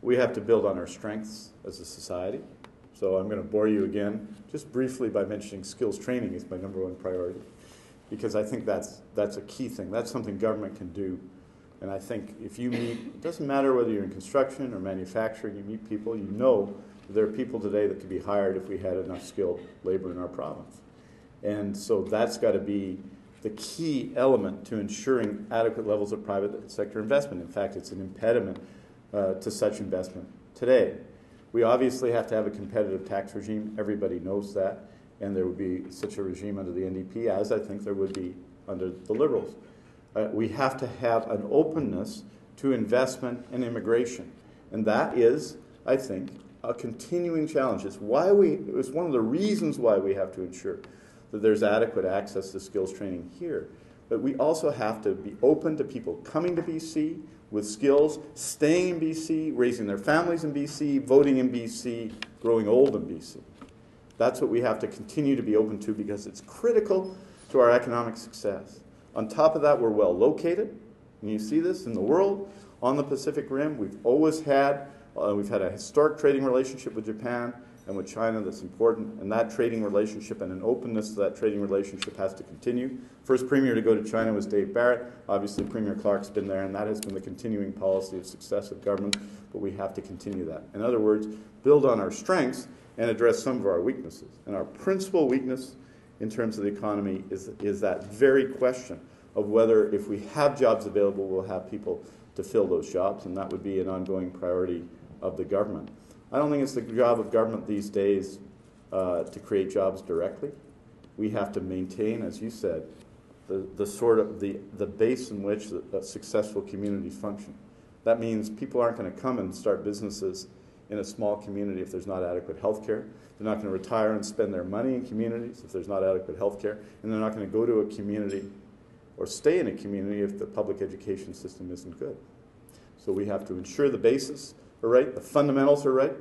We have to build on our strengths as a society. So I'm going to bore you again, just briefly by mentioning skills training is my #1 priority, because I think that's a key thing. That's something government can do. And I think if you meet, it doesn't matter whether you're in construction or manufacturing, you meet people, you know there are people today that could be hired if we had enough skilled labor in our province. And so that's got to be the key element to ensuring adequate levels of private sector investment. In fact, it's an impediment to such investment today. We obviously have to have a competitive tax regime. Everybody knows that. And there would be such a regime under the NDP, as I think there would be under the Liberals. We have to have an openness to investment and immigration. And that is, I think, a continuing challenge. It's one of the reasons why we have to ensure that there's adequate access to skills training here. But we also have to be open to people coming to BC with skills, staying in BC, raising their families in BC, voting in BC, growing old in BC. That's what we have to continue to be open to because it's critical to our economic success. On top of that, we're well located, and you see this in the world. On the Pacific Rim, we've always had, we've had a historic trading relationship with Japan and with China that's important, and that trading relationship and an openness to that trading relationship has to continue. First Premier to go to China was Dave Barrett. Obviously, Premier Clark's been there, and that has been the continuing policy of successive government, but we have to continue that. In other words, build on our strengths and address some of our weaknesses. And our principal weakness in terms of the economy is that very question of whether if we have jobs available, we'll have people to fill those jobs, and that would be an ongoing priority of the government. I don't think it's the job of government these days to create jobs directly. We have to maintain, as you said, the base in which successful communities function. That means people aren't going to come and start businesses in a small community if there's not adequate health care. They're not going to retire and spend their money in communities if there's not adequate health care. And they're not going to go to a community or stay in a community if the public education system isn't good. So we have to ensure the basis are right, the fundamentals are right.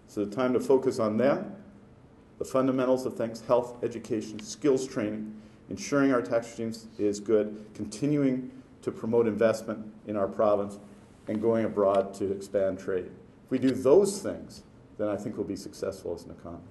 So the time to focus on them, the fundamentals of things, health, education, skills training, ensuring our tax regime is good, continuing to promote investment in our province, and going abroad to expand trade. If we do those things, then I think we'll be successful as an economy.